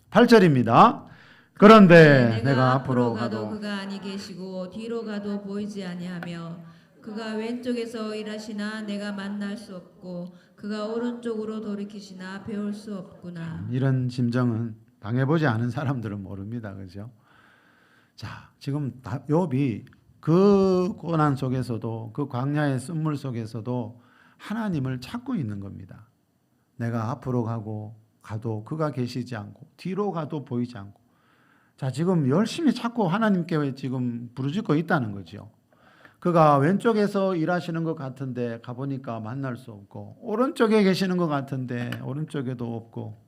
8절입니다. 그런데 내가 앞으로 가도
그가 아니 계시고 뒤로 가도 보이지 아니하며 그가 왼쪽에서 일하시나 내가 만날 수 없고 그가 오른쪽으로 돌이키시나 배울 수 없구나.
이런 심정은 당해보지 않은 사람들은 모릅니다. 그죠? 자, 지금 욥이 그 고난 속에서도 그 광야의 쓴물 속에서도 하나님을 찾고 있는 겁니다. 내가 앞으로 가도 그가 계시지 않고 뒤로 가도 보이지 않고. 자, 지금 열심히 찾고 하나님께 지금 부르짖고 있다는 거죠. 그가 왼쪽에서 일하시는 것 같은데 가보니까 만날 수 없고, 오른쪽에 계시는 것 같은데 오른쪽에도 없고.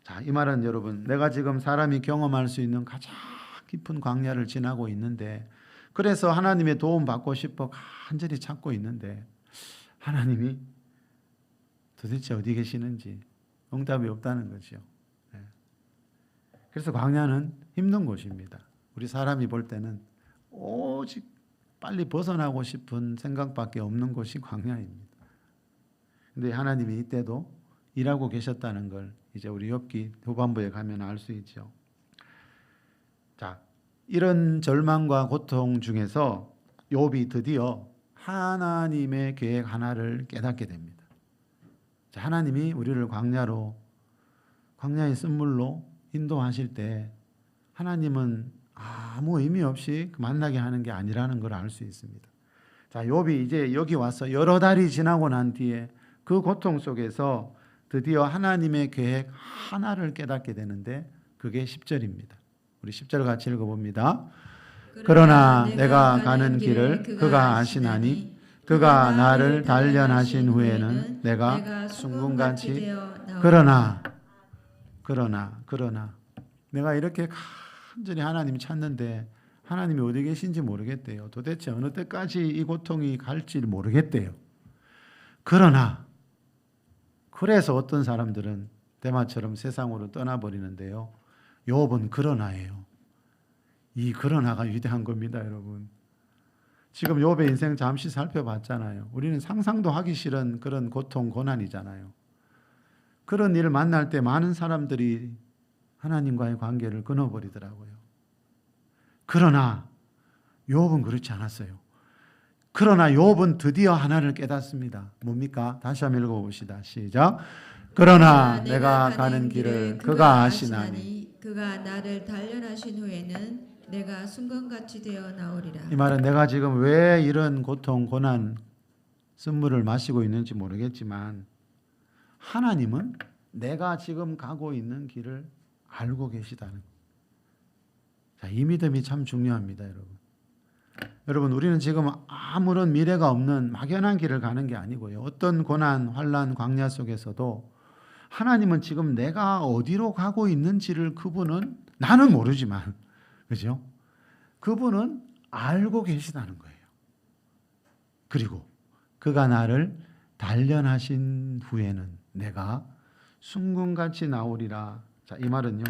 자, 이 말은 여러분, 내가 지금 사람이 경험할 수 있는 가장 깊은 광야를 지나고 있는데, 그래서 하나님의 도움 받고 싶어 간절히 찾고 있는데 하나님이 도대체 어디 계시는지 응답이 없다는 거죠. 그래서 광야는 힘든 곳입니다. 우리 사람이 볼 때는 오직 빨리 벗어나고 싶은 생각밖에 없는 곳이 광야입니다. 근데 하나님이 이때도 일하고 계셨다는 걸 이제 우리 욥기 후반부에 가면 알 수 있죠. 자, 이런 절망과 고통 중에서 욥이 드디어 하나님의 계획 하나를 깨닫게 됩니다. 자, 하나님이 우리를 광야의 쓴물로 인도하실 때 하나님은 아무 의미 없이 만나게 하는 게 아니라는 걸 알 수 있습니다. 자, 욥이 이제 여기 와서 여러 달이 지나고 난 뒤에 그 고통 속에서 드디어 하나님의 계획 하나를 깨닫게 되는데 그게 10절입니다. 우리 10절 같이 읽어봅니다. 그러나 내가 가는 길을 그가 아시나니 그가 나를 단련하신 후에는 내가 순금같이 그러나 내가 이렇게 간절히 하나님 찾는데 하나님이 어디 계신지 모르겠대요. 도대체 어느 때까지 이 고통이 갈지 모르겠대요. 그래서 어떤 사람들은 대마처럼 세상으로 떠나버리는데요. 욥은 그러나예요. 이 그러나가 위대한 겁니다, 여러분. 지금 욥의 인생 잠시 살펴봤잖아요. 우리는 상상도 하기 싫은 그런 고통, 고난이잖아요. 그런 일을 만날 때 많은 사람들이 하나님과의 관계를 끊어버리더라고요. 그러나 욥은 그렇지 않았어요. 그러나 욥은 드디어 하나를 깨닫습니다. 뭡니까? 다시 한번 읽어봅시다. 시작. 그러나 내가 가는 길을 그가 아시나니
그가 나를 단련하신 후에는 내가 순금같이 되어 나오리라.
이 말은 내가 지금 왜 이런 고통, 고난, 쓴물을 마시고 있는지 모르겠지만 하나님은 내가 지금 가고 있는 길을 알고 계시다는 것. 자, 이 믿음이 참 중요합니다, 여러분. 여러분, 우리는 지금 아무런 미래가 없는 막연한 길을 가는 게 아니고요. 어떤 고난, 환난, 광야 속에서도 하나님은 지금 내가 어디로 가고 있는지를 그분은 나는 모르지만, 그죠? 그분은 알고 계시다는 거예요. 그리고 그가 나를 단련하신 후에는 내가 순금같이 나오리라. 자, 이 말은요,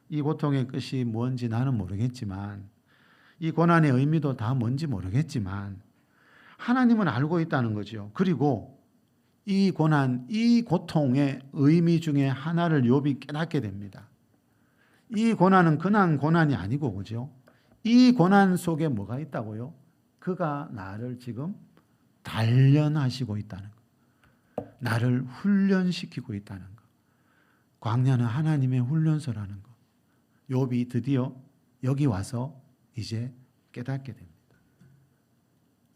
이 고통의 끝이 뭔지 나는 모르겠지만, 이 고난의 의미도 다 뭔지 모르겠지만 하나님은 알고 있다는 거죠. 그리고 이 고난, 이 고통의 의미 중에 하나를 욥이 깨닫게 됩니다. 이 고난은 그냥 고난이 아니고, 그죠? 이 고난 속에 뭐가 있다고요? 그가 나를 지금 단련하시고 있다는 것. 나를 훈련시키고 있다는 것. 광야는 하나님의 훈련소라는 것. 욥이 드디어 여기 와서 이제 깨닫게 됩니다.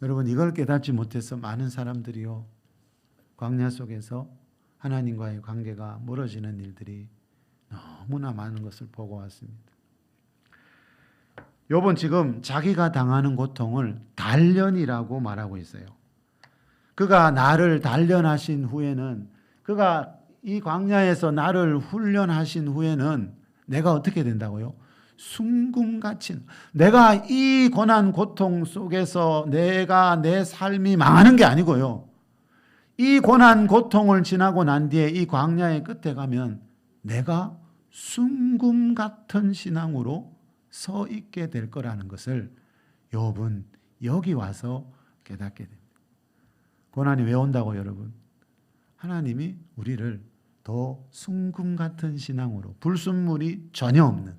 여러분, 이걸 깨닫지 못해서 많은 사람들이요, 광야 속에서 하나님과의 관계가 멀어지는 일들이 너무나 많은 것을 보고 왔습니다. 욥은 지금 자기가 당하는 고통을 단련이라고 말하고 있어요. 그가 나를 단련하신 후에는, 그가 이 광야에서 나를 훈련하신 후에는 내가 어떻게 된다고요? 순금같이, 내가 이 고난 고통 속에서 내가 내 삶이 망하는 게 아니고요, 이 고난 고통을 지나고 난 뒤에 이 광야의 끝에 가면 내가 순금 같은 신앙으로 서 있게 될 거라는 것을 욥은 여기 와서 깨닫게 됩니다. 고난이 왜 온다고, 여러분? 하나님이 우리를 더 순금 같은 신앙으로, 불순물이 전혀 없는,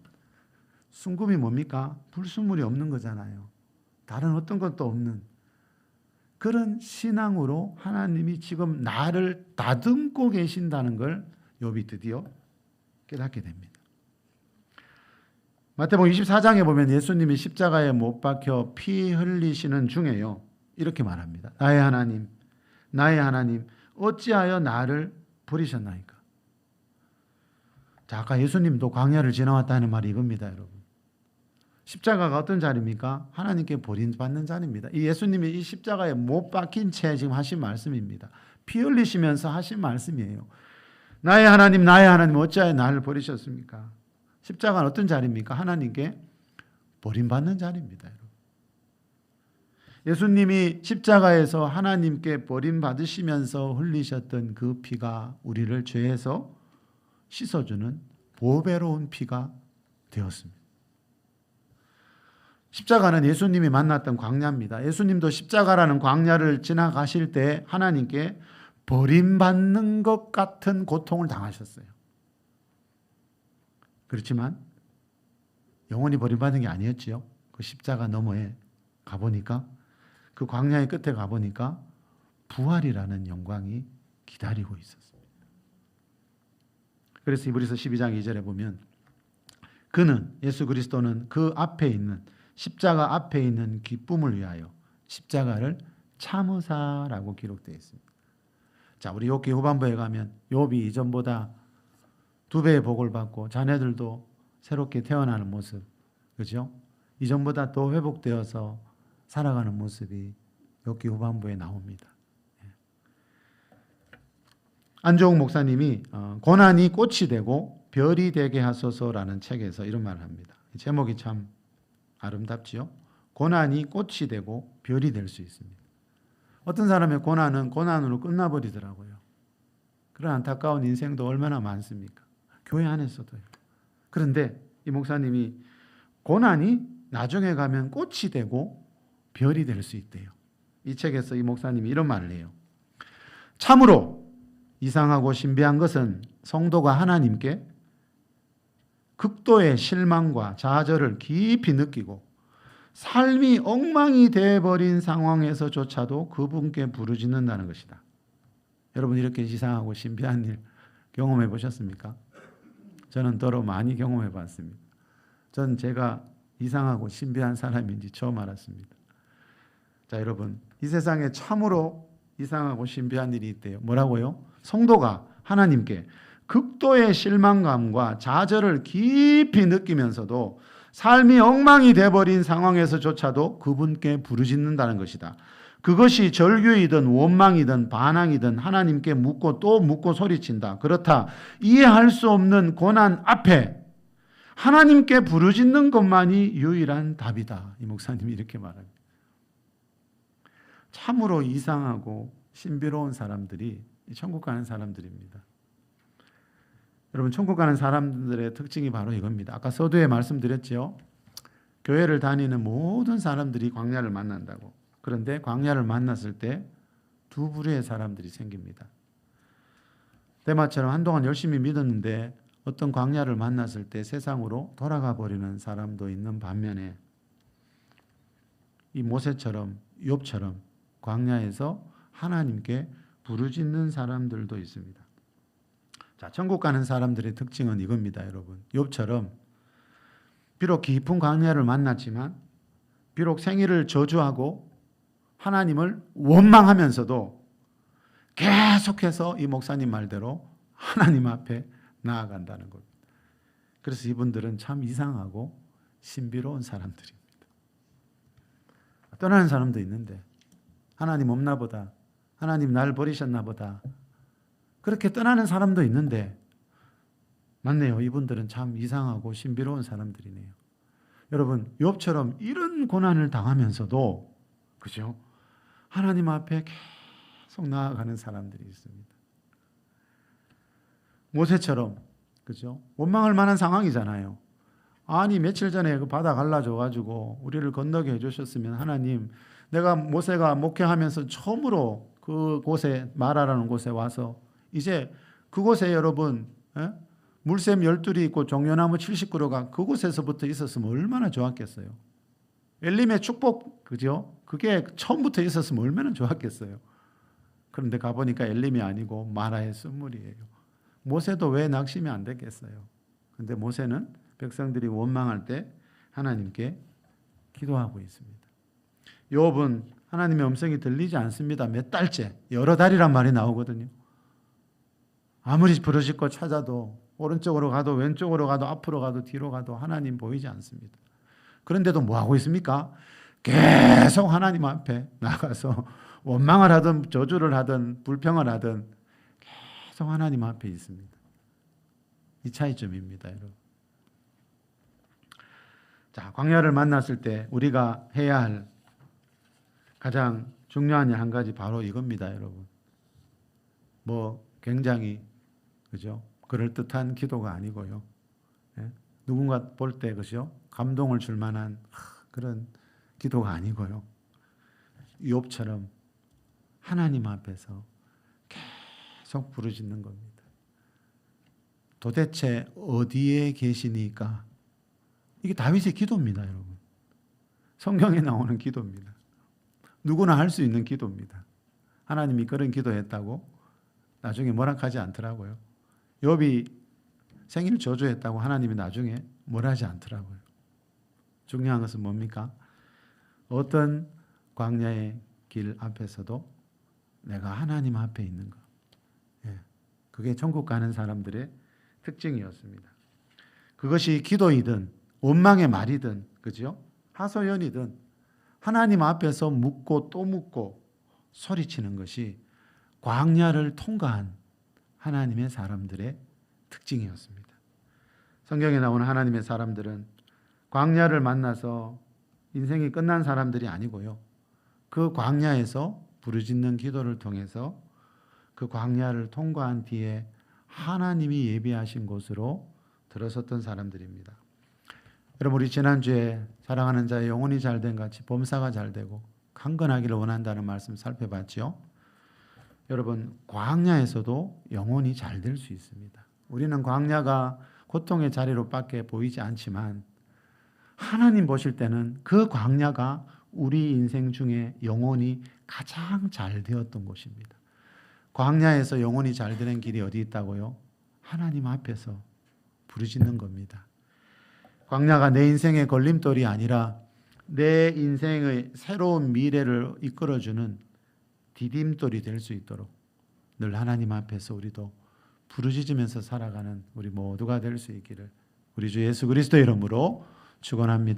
순금이 뭡니까? 불순물이 없는 거잖아요. 다른 어떤 것도 없는 그런 신앙으로 하나님이 지금 나를 다듬고 계신다는 걸 욥이 드디어 깨닫게 됩니다. 마태복음 24장에 보면 예수님이 십자가에 못 박혀 피 흘리시는 중에요, 이렇게 말합니다. 나의 하나님, 어찌하여 나를 버리셨나이까. 자, 아까 예수님도 광야를 지나왔다는 말이 이겁니다, 여러분. 십자가가 어떤 자리입니까? 하나님께 버림받는 자리입니다. 이 예수님이 이 십자가에 못 박힌 채 지금 하신 말씀입니다. 피 흘리시면서 하신 말씀이에요. 나의 하나님 어찌하여 나를 버리셨습니까? 십자가는 어떤 자리입니까? 하나님께 버림받는 자리입니다, 여러분. 예수님이 십자가에서 하나님께 버림받으시면서 흘리셨던 그 피가 우리를 죄에서 씻어주는 보배로운 피가 되었습니다. 십자가는 예수님이 만났던 광야입니다. 예수님도 십자가라는 광야를 지나가실 때 하나님께 버림받는 것 같은 고통을 당하셨어요. 그렇지만 영원히 버림받은 게 아니었지요. 그 십자가 너머에 가보니까, 그 광야의 끝에 가보니까 부활이라는 영광이 기다리고 있었습니다. 그래서 히브리서 12장 2절에 보면 그는, 예수 그리스도는 그 앞에 있는, 십자가 앞에 있는 기쁨을 위하여 십자가를 참으사라고 기록되어 있습니다. 자, 우리 욥기 후반부에 가면 욥이 이전보다 2배의 복을 받고 자녀들도 새롭게 태어나는 모습, 그죠? 이전보다 더 회복되어서 살아가는 모습이 욥기 후반부에 나옵니다. 안종욱 목사님이 고난이 꽃이 되고 별이 되게 하소서라는 책에서 이런 말을 합니다. 제목이 참 아름답지요? 고난이 꽃이 되고 별이 될 수 있습니다. 어떤 사람의 고난은 고난으로 끝나버리더라고요. 그런 안타까운 인생도 얼마나 많습니까? 교회 안에서도요. 그런데 이 목사님이 고난이 나중에 가면 꽃이 되고 별이 될 수 있대요. 이 책에서 이 목사님이 이런 말을 해요. 참으로 이상하고 신비한 것은 성도가 하나님께 극도의 실망과 좌절을 깊이 느끼고 삶이 엉망이 되어버린 상황에서조차도 그분께 부르짖는다는 것이다. 여러분, 이렇게 이상하고 신비한 일 경험해 보셨습니까? 저는 더러 많이 경험해 봤습니다. 전 제가 이상하고 신비한 사람인지 처음 알았습니다. 자, 여러분, 이 세상에 참으로 이상하고 신비한 일이 있대요. 뭐라고요? 성도가 하나님께 극도의 실망감과 좌절을 깊이 느끼면서도 삶이 엉망이 되어버린 상황에서조차도 그분께 부르짖는다는 것이다. 그것이 절규이든 원망이든 반항이든 하나님께 묻고 또 묻고 소리친다. 그렇다. 이해할 수 없는 고난 앞에 하나님께 부르짖는 것만이 유일한 답이다. 이 목사님이 이렇게 말합니다. 참으로 이상하고 신비로운 사람들이 천국 가는 사람들입니다. 여러분, 천국 가는 사람들의 특징이 바로 이겁니다. 아까 서두에 말씀드렸죠. 교회를 다니는 모든 사람들이 광야를 만난다고. 그런데 광야를 만났을 때 두 부류의 사람들이 생깁니다. 데마처럼 한동안 열심히 믿었는데 어떤 광야를 만났을 때 세상으로 돌아가 버리는 사람도 있는 반면에 이 모세처럼 욥처럼 광야에서 하나님께 부르짖는 사람들도 있습니다. 자, 천국 가는 사람들의 특징은 이겁니다, 여러분. 욥처럼 비록 깊은 광야를 만났지만, 비록 생애를 저주하고 하나님을 원망하면서도 계속해서 이 목사님 말대로 하나님 앞에 나아간다는 겁니다. 그래서 이분들은 참 이상하고 신비로운 사람들입니다. 떠나는 사람도 있는데 하나님 없나 보다, 하나님 날 버리셨나 보다, 그렇게 떠나는 사람도 있는데 맞네요. 이분들은 참 이상하고 신비로운 사람들이네요. 여러분, 욥처럼 이런 고난을 당하면서도, 그죠? 하나님 앞에 계속 나아가는 사람들이 있습니다. 모세처럼, 그죠? 원망할 만한 상황이잖아요. 아니, 며칠 전에 그 바다 갈라져가지고 우리를 건너게 해주셨으면 하나님, 내가 모세가 목회하면서 처음으로 그곳에, 마라라는 곳에 와서 이제 그곳에 여러분, 물샘 12이 있고 종려나무 70그루가 그곳에서부터 있었으면 얼마나 좋았겠어요. 엘림의 축복, 그죠? 그게 처음부터 있었으면 얼마나 좋았겠어요. 그런데 가보니까 엘림이 아니고 마라의 쓴물이에요. 모세도 왜 낙심이 안 됐겠어요. 그런데 모세는 백성들이 원망할 때 하나님께 기도하고 있습니다. 욥은 하나님의 음성이 들리지 않습니다. 몇 달째, 여러 달이란 말이 나오거든요. 아무리 부르짖고 찾아도 오른쪽으로 가도 왼쪽으로 가도 앞으로 가도 뒤로 가도 하나님 보이지 않습니다. 그런데도 뭐 하고 있습니까? 계속 하나님 앞에 나가서 원망을 하든 저주를 하든 불평을 하든 계속 하나님 앞에 있습니다. 이 차이점입니다, 여러분. 자, 광야를 만났을 때 우리가 해야 할 가장 중요한 일 한 가지 바로 이겁니다, 여러분. 뭐 굉장히 그죠? 그럴 듯한 기도가 아니고요. 예? 누군가 볼 때 그죠? 감동을 줄 만한 그런 기도가 아니고요. 욥처럼 하나님 앞에서 계속 부르짖는 겁니다. 도대체 어디에 계시니까? 이게 다윗의 기도입니다, 여러분. 성경에 나오는 기도입니다. 누구나 할 수 있는 기도입니다. 하나님이 그런 기도했다고 나중에 뭐라 하지 않더라고요. 욥이 생일 저주했다고 하나님이 나중에 뭐라 하지 않더라고요. 중요한 것은 뭡니까? 어떤 광야의 길 앞에서도 내가 하나님 앞에 있는 것. 예. 그게 천국 가는 사람들의 특징이었습니다. 그것이 기도이든 원망의 말이든 그죠? 하소연이든 하나님 앞에서 묻고 또 묻고 소리치는 것이 광야를 통과한 하나님의 사람들의 특징이었습니다. 성경에 나오는 하나님의 사람들은 광야를 만나서 인생이 끝난 사람들이 아니고요. 그 광야에서 부르짖는 기도를 통해서 그 광야를 통과한 뒤에 하나님이 예비하신 곳으로 들어섰던 사람들입니다. 여러분, 우리 지난주에 사랑하는 자의 영혼이 잘된 같이 범사가 잘되고 강건하기를 원한다는 말씀 살펴봤죠. 여러분, 광야에서도 영혼이 잘 될 수 있습니다. 우리는 광야가 고통의 자리로밖에 보이지 않지만 하나님 보실 때는 그 광야가 우리 인생 중에 영혼이 가장 잘 되었던 곳입니다. 광야에서 영혼이 잘 되는 길이 어디 있다고요? 하나님 앞에서 부르짖는 겁니다. 광야가 내 인생의 걸림돌이 아니라 내 인생의 새로운 미래를 이끌어주는 디딤돌이 될 수 있도록 늘 하나님 앞에서 우리도 부르짖으면서 살아가는 우리 모두가 될 수 있기를 우리 주 예수 그리스도의 이름으로 축원합니다.